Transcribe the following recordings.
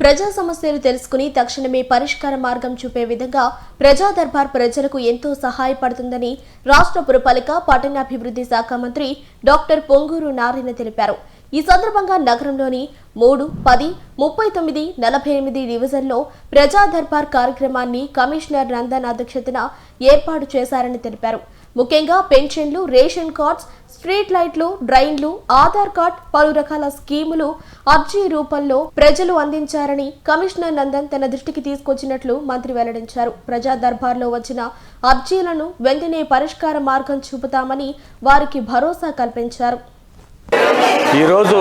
ప్రజా సమస్యలు తెలుసుకుని తక్షణమే పరిష్కార మార్గం చూపే విధంగా ప్రజా దర్బార్ ప్రజలకు ఎంతో సహాయపడుతుందని రాష్ట్ర పురపాలిక పట్టణాభివృద్ధి శాఖ మంత్రి డాక్టర్ పొంగూరు నారాయణ తెలిపారు. ఈ సందర్భంగా నగరంలోని 3, 10, 39, 48 డివిజన్లో ప్రజా దర్బార్ కార్యక్రమాన్ని కమిషనర్ నందన్ అధ్యక్షతన ఏర్పాటు చేశారని తెలిపారు. ముఖ్యంగా పెన్షన్లు, రేషన్ కార్డ్స్, స్ట్రీట్ లైట్లు, డ్రైన్లు, ఆధార్ కార్డ్, పలు రకాల స్కీములు అర్జీ రూపంలో ప్రజలు అందించారని కమిషనర్ నందన్ తన దృష్టికి తీసుకొచ్చినట్లు మంత్రి వెల్లడించారు. ప్రజా దర్బార్లో వచ్చిన అర్జీలను వెంటనే పరిష్కార మార్గం చూపుతామని వారికి భరోసా కల్పించారు. ఈరోజు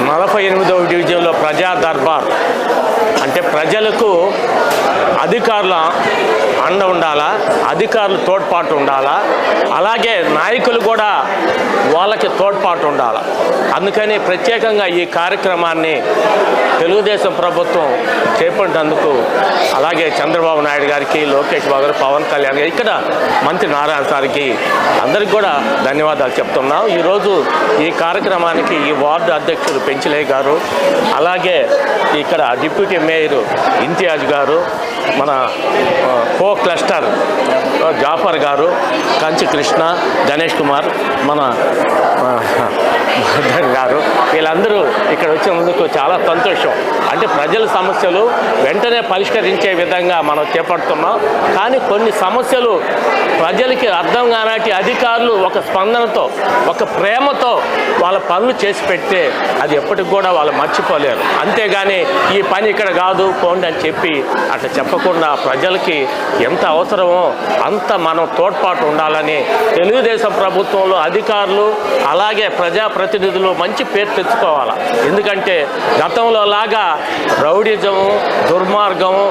48వ డివిజన్లో ప్రజా దర్బార్ అంటే ప్రజలకు అధికారుల అండ ఉండాలా, అధికారులు తోడ్పాటు ఉండాలా, అలాగే నాయకులు కూడా వాళ్ళకి తోడ్పాటు ఉండాలా. అందుకని ప్రత్యేకంగా ఈ కార్యక్రమాన్ని తెలుగుదేశం ప్రభుత్వం చేపట్టినందుకు అలాగే చంద్రబాబు నాయుడు గారికి, లోకేష్ బాబు గారు, పవన్ కళ్యాణ్ గారు, ఇక్కడ మంత్రి నారాయణ సార్కి అందరికి కూడా ధన్యవాదాలు చెప్తున్నాం. ఈరోజు ఈ కార్యక్రమానికి ఈ వార్డు అధ్యక్షుడు పెంచలయ్య గారు, అలాగే ఇక్కడ డిప్యూటీ మేయర్ ఇంతియాజ్ గారు, మన కో క్లస్టర్ జాఫర్ గారు, కంచి కృష్ణ, గణేష్ కుమార్, మన గారు, వీళ్ళందరూ ఇక్కడ వచ్చినందుకు చాలా సంతోషం. అంటే ప్రజల సమస్యలు వెంటనే పరిష్కరించే విధంగా మనం చేపడుతున్నాం. కానీ కొన్ని సమస్యలు ప్రజలకి అర్థం కానటి అధికారులు ఒక స్పందనతో, ఒక ప్రేమతో వాళ్ళ పనులు చేసి పెడితే అది ఎప్పటికి కూడా వాళ్ళు మర్చిపోలేరు. అంతేగాని ఈ పని ఇక్కడ కాదు పోండి అని చెప్పి అట్లా చెప్పకుండా ప్రజలకి ఎంత అవసరమో అంత మనం తోడ్పాటు ఉండాలని తెలుగుదేశం ప్రభుత్వంలో అధికారులు అలాగే ప్రజాప్రతినిధులు మంచి పేరు తెచ్చుకోవాలి. ఎందుకంటే గతంలో లాగా రౌడిజము, దుర్మార్గము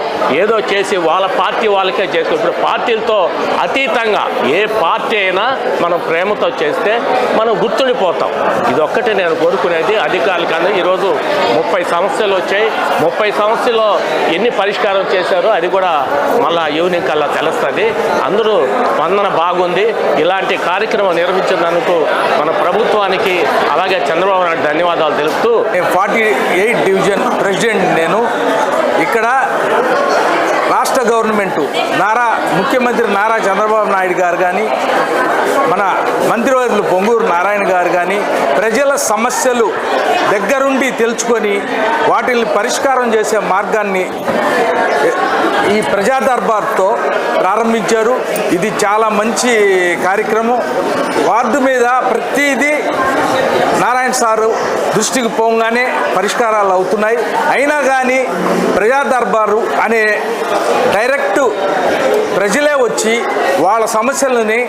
ఏదో చేసి వాళ్ళ పార్టీ వాళ్ళకే చేసి, ఇప్పుడు పార్టీలతో అతీతంగా ఏ పార్టీ అయినా మనం ప్రేమతో చేస్తే మనం గుర్తుండిపోతాం. ఇదొక్కటే నేను కోరుకునేది అధికారులు. కానీ ఈరోజు 30 సమస్యలు వచ్చాయి. 30 సమస్యల్లో ఎన్ని పరిష్కారం చేశారో అది కూడా మళ్ళా ఈవినింగ్ కల్లా తెలుస్తుంది. అందరూ స్పందన బాగుంది. ఇలాంటి కార్యక్రమం నిర్వహించినందుకు మన ప్రభుత్వానికి అలాగే చంద్రబాబు నాయుడు ధన్యవాదాలు తెలుపుతూ 48 డివిజన్ ప్రెసిడెంట్ నేను. ఇక్కడ రాష్ట్ర గవర్నమెంటు ముఖ్యమంత్రి నారా చంద్రబాబు నాయుడు గారు కానీ, మన మంత్రివర్యులు పొంగూరు నారాయణ గారు కానీ ప్రజల సమస్యలు దగ్గరుండి తెలుసుకొని వాటిని పరిష్కారం చేసే మార్గాన్ని ఈ ప్రజా దర్బార్తో ప్రారంభించారు. ఇది చాలా మంచి కార్యక్రమం. వార్డు మీద ప్రతిదీ నారాయణ సారు దృష్టికి పోగానే పరిష్కారాలు అవుతున్నాయి. అయినా కానీ ప్రజా దర్బారు అనే డైరెక్ట్ ప్రజలే వచ్చి వాళ్ళ సమస్యలని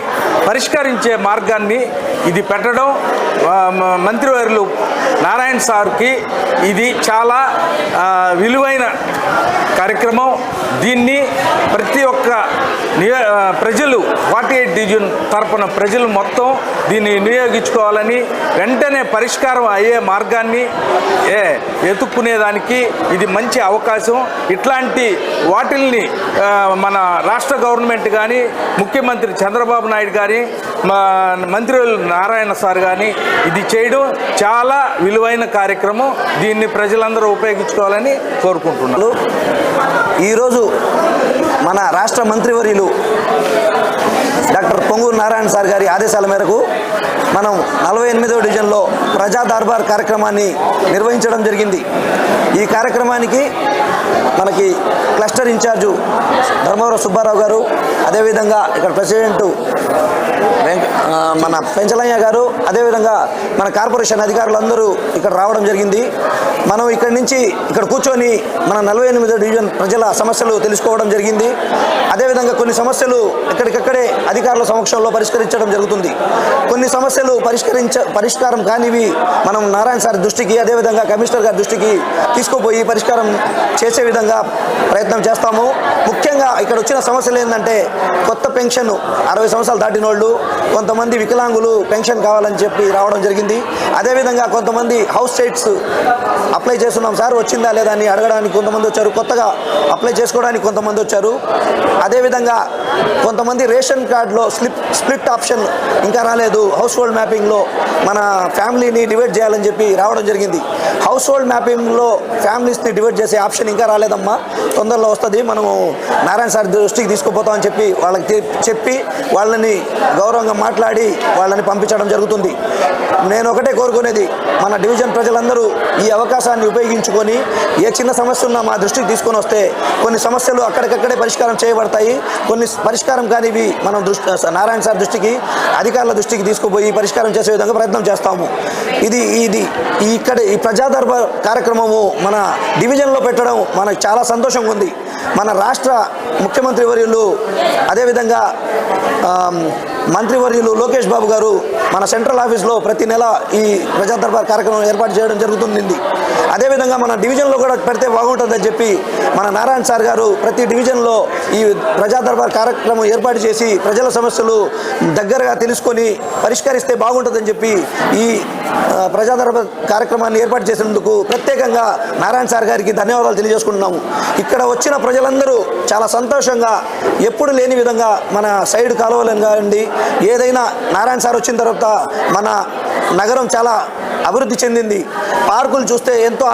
పరిష్కరించే మార్గాన్ని ఇది పెట్టడం మంత్రివర్యులు నారాయణ సార్కి ఇది చాలా విలువైన కార్యక్రమం. దీన్ని ప్రతి ఒక్క ప్రజలు 48 డివిజన్ తరపున ప్రజలు మొత్తం దీన్ని వినియోగించుకోవాలని, వెంటనే పరిష్కారం అయ్యే మార్గాన్ని ఎత్తుక్కునేదానికి ఇది మంచి అవకాశం. ఇట్లాంటి వాటిల్ని మన రాష్ట్ర గవర్నమెంట్ కానీ, ముఖ్యమంత్రి చంద్రబాబు నాయుడు కానీ, మంత్రులు నారాయణ సార్ కానీ ఇది చేయడం చాలా విలువైన కార్యక్రమం. దీన్ని ప్రజలందరూ ఉపయోగించుకోవాలని కోరుకుంటున్నారు. ఈరోజు మన రాష్ట్ర మంత్రివర్యులు డాక్టర్ పొంగూరు నారాయణ సార్ గారి ఆదేశాల మేరకు మనం 48వ డివిజన్లో ప్రజా దర్బార్ కార్యక్రమాన్ని నిర్వహించడం జరిగింది. ఈ కార్యక్రమానికి మనకి క్లస్టర్ ఇన్ఛార్జు ధర్మవరం సుబ్బారావు గారు, అదేవిధంగా ఇక్కడ ప్రెసిడెంటు మన పెంచలయ్య గారు, అదేవిధంగా మన కార్పొరేషన్ అధికారులందరూ ఇక్కడ రావడం జరిగింది. మనం ఇక్కడి నుంచి ఇక్కడ కూర్చొని మన 48వ డివిజన్ ప్రజల సమస్యలు తెలుసుకోవడం జరిగింది. అదేవిధంగా కొన్ని సమస్యలు ఎక్కడికక్కడే అధికారుల సమక్షంలో పరిష్కరించడం జరుగుతుంది. కొన్ని సమస్యలు పరిష్కారం కానివి మనం నారాయణ సార్ దృష్టికి, అదేవిధంగా కమిషనర్ గారి దృష్టికి తీసుకుపోయి పరిష్కారం చేసే విధంగా ప్రయత్నం చేస్తాము. ముఖ్యంగా ఇక్కడ వచ్చిన సమస్యలు ఏంటంటే కొత్త పెన్షన్ 60 సంవత్సరాలు దాటిన వాళ్ళు, కొంతమంది వికలాంగులు పెన్షన్ కావాలని చెప్పి రావడం జరిగింది. అదేవిధంగా కొంతమంది హౌస్ సైట్స్ అప్లై చేస్తున్నాం సార్ వచ్చిందా లేదా అని అడగడానికి కొంతమంది వచ్చారు, కొత్తగా అప్లై చేసుకోవడానికి కొంతమంది వచ్చారు. అదేవిధంగా కొంతమంది రేషన్ కార్డులు వార్డులో స్ప్లిట్ ఆప్షన్ ఇంకా రాలేదు. హౌస్ హోల్డ్ మ్యాపింగ్లో మన ఫ్యామిలీని డివైడ్ చేయాలని చెప్పి రావడం జరిగింది. హౌస్ హోల్డ్ మ్యాపింగ్లో ఫ్యామిలీస్ని డివైడ్ చేసే ఆప్షన్ ఇంకా రాలేదమ్మా, తొందరలో వస్తుంది, మనము నారాయణ సార్ దృష్టికి తీసుకుపోతామని చెప్పి వాళ్ళకి చెప్పి వాళ్ళని గౌరవంగా మాట్లాడి వాళ్ళని పంపించడం జరుగుతుంది. నేను ఒకటే కోరుకునేది, మన డివిజన్ ప్రజలందరూ ఈ అవకాశాన్ని ఉపయోగించుకొని ఏ చిన్న సమస్య ఉన్నా మా దృష్టికి తీసుకొని వస్తే కొన్ని సమస్యలు అక్కడికక్కడే పరిష్కారం చేయబడతాయి. కొన్ని పరిష్కారం కానివి మనం నారాయణ సార్ దృష్టికి, అధికారుల దృష్టికి తీసుకుపోయి పరిష్కారం చేసే విధంగా ప్రయత్నం చేస్తాము. ఇక్కడ ఈ ప్రజా దర్బార్ కార్యక్రమము మన డివిజన్లో పెట్టడం మనకు చాలా సంతోషంగా ఉంది. మన రాష్ట్ర ముఖ్యమంత్రి వర్యులు, అదేవిధంగా మంత్రివర్యులు లోకేష్ బాబు గారు మన సెంట్రల్ ఆఫీస్లో ప్రతి నెల ఈ ప్రజా దర్బార్ కార్యక్రమం ఏర్పాటు చేయడం జరుగుతుంది. అదేవిధంగా మన డివిజన్లో కూడా పెడితే బాగుంటుందని చెప్పి మన నారాయణ సార్ గారు ప్రతి డివిజన్లో ఈ ప్రజా దర్బార్ కార్యక్రమం ఏర్పాటు చేసి ప్రజల సమస్యలు దగ్గరగా తెలుసుకొని పరిష్కరిస్తే బాగుంటుందని చెప్పి ఈ ప్రజా దర్బార్ కార్యక్రమాన్ని ఏర్పాటు చేసినందుకు ప్రత్యేకంగా నారాయణ సార్ గారికి ధన్యవాదాలు తెలియజేసుకుంటున్నాము. ఇక్కడ వచ్చిన ప్రజలందరూ చాలా సంతోషంగా, ఎప్పుడు లేని విధంగా మన సైడ్ కాలువలను కానివ్వండి, ఏదైనా నారాయణ సార్ వచ్చిన తర్వాత మన నగరం చాలా అభివృద్ధి చెందింది. పార్కులు చూస్తే ఎంతో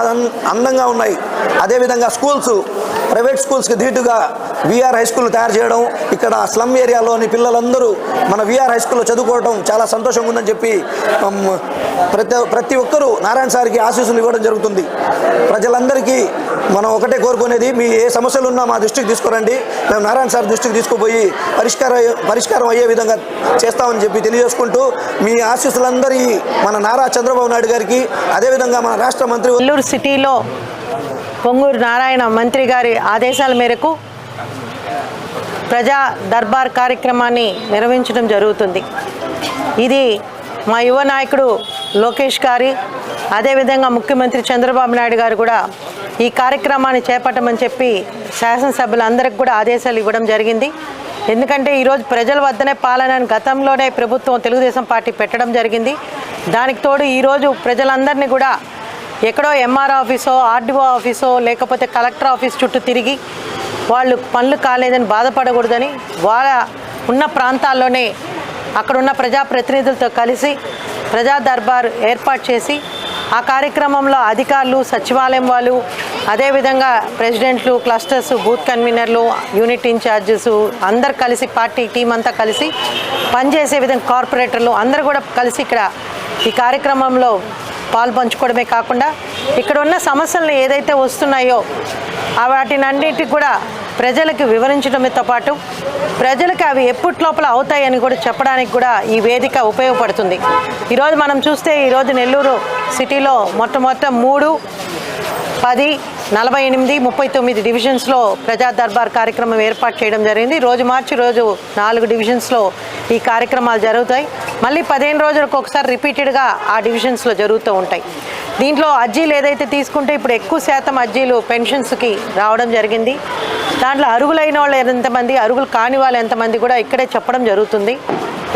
అందంగా ఉన్నాయి. అదేవిధంగా స్కూల్స్, ప్రైవేట్ స్కూల్స్కి ధీటుగా విఆర్ హై స్కూల్ తయారు చేయడం, ఇక్కడ స్లమ్ ఏరియాలోని పిల్లలందరూ మన విఆర్ హై స్కూల్లో చదువుకోవడం చాలా సంతోషంగా ఉందని చెప్పి ప్రతి ఒక్కరూ నారాయణ సార్కి ఆశీస్సులు ఇవ్వడం జరుగుతుంది. ప్రజలందరికీ మనం ఒకటే కోరుకునేది, మీ ఏ సమస్యలు ఉన్నా మా దృష్టికి తీసుకురండి, మేము నారాయణ సార్ దృష్టికి తీసుకుపోయి పరిష్కారం అయ్యే విధంగా చేస్తామని చెప్పి తెలియజేసుకుంటూ, మీ ఆశీస్సులందరి మన నారా చంద్రబాబు నాయుడు గారికి, అదేవిధంగా మన రాష్ట్ర మంత్రి నెల్లూరు సిటీలో పొంగూరు నారాయణ మంత్రి గారి ఆదేశాల మేరకు ప్రజా దర్బార్ కార్యక్రమాన్ని నిర్వహించడం జరుగుతుంది. ఇది మా యువ నాయకుడు లోకేష్ గారి, అదేవిధంగా ముఖ్యమంత్రి చంద్రబాబు నాయుడు గారు కూడా ఈ కార్యక్రమాన్ని చేపట్టమని చెప్పి శాసనసభ్యులందరికీ కూడా ఆదేశాలు ఇవ్వడం జరిగింది. ఎందుకంటే ఈరోజు ప్రజల వద్దనే పాలన గతంలోనే ప్రభుత్వం తెలుగుదేశం పార్టీ పెట్టడం జరిగింది. దానికి తోడు ఈరోజు ప్రజలందరినీ కూడా ఎక్కడో ఎంఆర్ ఆఫీసో, ఆర్డీఓ ఆఫీసో, లేకపోతే కలెక్టర్ ఆఫీస్ చుట్టూ తిరిగి వాళ్ళు పనులు కాలేదని బాధపడకూడదని వాళ్ళ ఉన్న ప్రాంతాల్లోనే అక్కడున్న ప్రజాప్రతినిధులతో కలిసి ప్రజా దర్బార్ ఏర్పాటు చేసి ఆ కార్యక్రమంలో అధికారులు, సచివాలయం వాళ్ళు, అదేవిధంగా ప్రెసిడెంట్లు, క్లస్టర్స్, బూత్ కన్వీనర్లు, యూనిట్ ఇన్ఛార్జెస్ అందరు కలిసి, పార్టీ టీం అంతా కలిసి పనిచేసే విధంగా కార్పొరేటర్లు అందరూ కూడా కలిసి ఇక్కడ ఈ కార్యక్రమంలో పాల్పంచుకోవడమే కాకుండా ఇక్కడ ఉన్న సమస్యలను ఏదైతే వస్తున్నాయో వాటినన్నిటికీ కూడా ప్రజలకు వివరించడంతో పాటు ప్రజలకు అవి ఎప్పటిలోపల అవుతాయని కూడా చెప్పడానికి కూడా ఈ వేదిక ఉపయోగపడుతుంది. ఈరోజు మనం చూస్తే ఈరోజు నెల్లూరు సిటీలో మొట్టమొదట 3, 10, 48, 39 డివిజన్స్లో ప్రజా దర్బార్ కార్యక్రమం ఏర్పాటు చేయడం జరిగింది. రోజు మార్చి రోజు 4 డివిజన్స్లో ఈ కార్యక్రమాలు జరుగుతాయి. మళ్ళీ 15 రోజులకు ఒకసారి రిపీటెడ్గా ఆ డివిజన్స్లో జరుగుతూ ఉంటాయి. దీంట్లో అర్జీలు ఏదైతే తీసుకుంటే ఇప్పుడు ఎక్కువ శాతం అర్జీలు పెన్షన్స్కి రావడం జరిగింది. దాంట్లో అర్హులైన వాళ్ళు ఎంతమంది, అర్హులు కాని వాళ్ళు ఎంతమంది కూడా ఇక్కడే చెప్పడం జరుగుతుంది.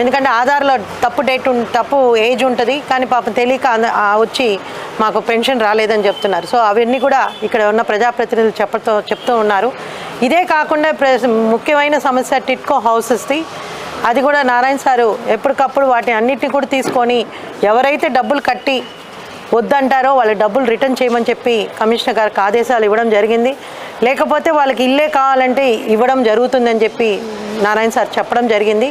ఎందుకంటే ఆధార్లో తప్పు ఏజ్ ఉంటుంది, కానీ పాపం తెలియక వచ్చి మాకు పెన్షన్ రాలేదని చెప్తున్నారు. సో అవన్నీ కూడా ఇక్కడ ఉన్న ప్రజాప్రతినిధులు చెప్తూ ఉన్నారు. ఇదే కాకుండా ముఖ్యమైన సమస్య టిట్కో హౌసెస్ది, అది కూడా నారాయణ సారు ఎప్పటికప్పుడు వాటిని అన్నిటిని కూడా తీసుకొని ఎవరైతే డబ్బులు కట్టి వద్దంటారో వాళ్ళ డబ్బులు రిటర్న్ చేయమని చెప్పి కమిషనర్ గారికి ఆదేశాలు ఇవ్వడం జరిగింది. లేకపోతే వాళ్ళకి ఇల్లే కావాలంటే ఇవ్వడం జరుగుతుందని చెప్పి నారాయణ సార్ చెప్పడం జరిగింది.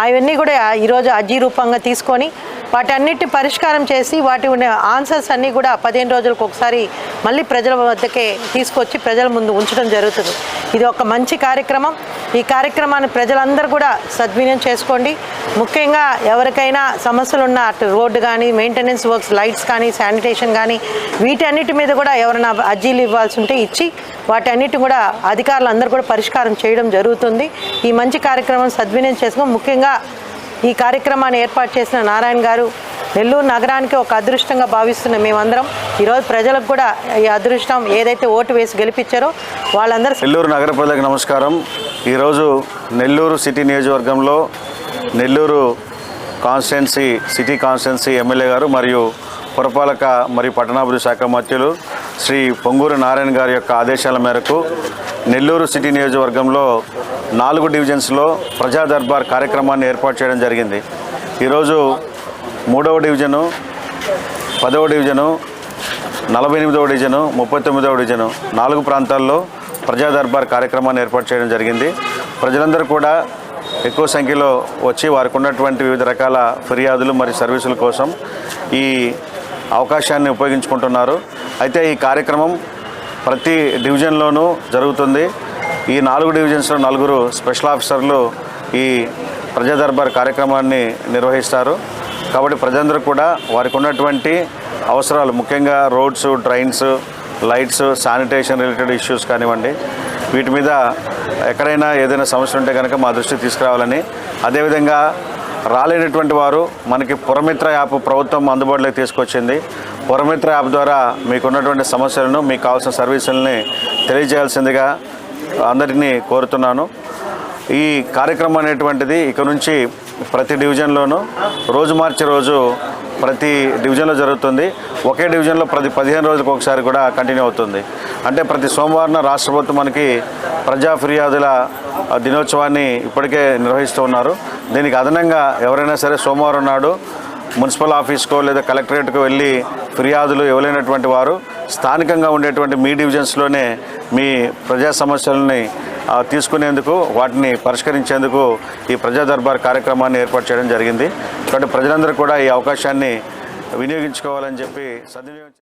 అవన్నీ కూడా ఈరోజు అర్జీ రూపంగా తీసుకొని వాటన్నిటి పరిష్కారం చేసి వాటి ఉన్న ఆన్సర్స్ అన్నీ కూడా 15 రోజులకు ఒకసారి మళ్ళీ ప్రజల వద్దకే తీసుకొచ్చి ప్రజల ముందు ఉంచడం జరుగుతుంది. ఇది ఒక మంచి కార్యక్రమం. ఈ కార్యక్రమాన్ని ప్రజలందరూ కూడా సద్వినియోగం చేసుకోండి. ముఖ్యంగా ఎవరికైనా సమస్యలు ఉన్న అటు రోడ్డు కానీ, మెయింటెనెన్స్ వర్క్స్, లైట్స్ కానీ, శానిటేషన్ కానీ, వీటన్నిటి మీద కూడా ఎవరైనా అర్జీలు ఇవ్వాల్సి ఉంటే ఇచ్చి వాటన్నిటి కూడా అధికారులు అందరూ కూడా పరిష్కారం చేయడం జరుగుతుంది. ఈ మంచి కార్యక్రమం సద్వినియోగం చేసుకొని ముఖ్యంగా ఈ కార్యక్రమాన్ని ఏర్పాటు చేసిన నారాయణ గారు నెల్లూరు నగరానికి ఒక అదృష్టంగా భావిస్తున్న మేమందరం ఈరోజు ప్రజలకు కూడా ఈ అదృష్టం ఏదైతే ఓటు వేసి గెలిపించారో వాళ్ళందరూ. నెల్లూరు నగర ప్రజలకు నమస్కారం. ఈరోజు నెల్లూరు సిటీ నియోజకవర్గంలో నెల్లూరు సిటీ కాన్స్టిట్యున్సీ ఎమ్మెల్యే గారు మరియు పురపాలక మరియు పట్టణాభివృద్ధి శాఖ మంత్రులు శ్రీ పొంగూరు నారాయణ గారి యొక్క ఆదేశాల మేరకు నెల్లూరు సిటీ నియోజకవర్గంలో 4 డివిజన్స్లో ప్రజా దర్బార్ కార్యక్రమాన్ని ఏర్పాటు చేయడం జరిగింది. ఈరోజు 3వ డివిజను, 10వ డివిజను, 48వ డివిజను, 39వ డివిజను 4 ప్రాంతాల్లో ప్రజా దర్బార్ కార్యక్రమాన్ని ఏర్పాటు చేయడం జరిగింది. ప్రజలందరూ కూడా ఎక్కువ సంఖ్యలో వచ్చి వారికి ఉన్నటువంటి వివిధ రకాల ఫిర్యాదులు మరియు సర్వీసుల కోసం ఈ అవకాశాన్ని ఉపయోగించుకుంటున్నారు. అయితే ఈ కార్యక్రమం ప్రతి డివిజన్లోనూ జరుగుతుంది. ఈ 4 డివిజన్స్లో 4 స్పెషల్ ఆఫీసర్లు ఈ ప్రజా దర్బార్ కార్యక్రమాన్ని నిర్వహిస్తారు. కాబట్టి ప్రజలందరూ కూడా వారికి ఉన్నటువంటి అవసరాలు, ముఖ్యంగా roads, drains, lights, sanitation related issues కానివ్వండి, వీటి మీద ఎక్కడైనా ఏదైనా సమస్య ఉంటే కనుక మా దృష్టికి తీసుకురావాలని, అదేవిధంగా రాలేనటువంటి వారు మనకి పురమిత్ర యాప్ ప్రభుత్వం అందుబాటులోకి తీసుకొచ్చింది. పురమిత్ర యాప్ ద్వారా మీకున్నటువంటి సమస్యలను, మీకు కావాల్సిన సర్వీసులని తెలియజేయాల్సిందిగా అందరినీ కోరుతున్నాను. ఈ కార్యక్రమం అనేటువంటిది ఇక నుంచి ప్రతి డివిజన్లోనూ రోజు మార్చి రోజు ప్రతి డివిజన్లో జరుగుతుంది. ఒకే డివిజన్లో ప్రతి 15 రోజులకు ఒకసారి కూడా కంటిన్యూ అవుతుంది. అంటే ప్రతి సోమవారం రాష్ట్ర ప్రభుత్వం మనకి ప్రజా ఫిర్యాదుల దినోత్సవాన్ని ఇప్పటికే నిర్వహిస్తూ ఉన్నారు. దీనికి అదనంగా ఎవరైనా సరే సోమవారం నాడు మున్సిపల్ ఆఫీస్కో లేదా కలెక్టరేట్కో వెళ్ళి ఫిర్యాదులు ఇవ్వలేనటువంటి వారు స్థానికంగా ఉండేటువంటి మీ డివిజన్స్లోనే మీ ప్రజా సమస్యలని తీసుకునేందుకు, వాటిని పరిష్కరించేందుకు ఈ ప్రజా దర్బార్ కార్యక్రమాన్ని ఏర్పాటు చేయడం జరిగింది. కాబట్టి ప్రజలందరూ కూడా ఈ అవకాశాన్ని వినియోగించుకోవాలని చెప్పి సద్వినియోగం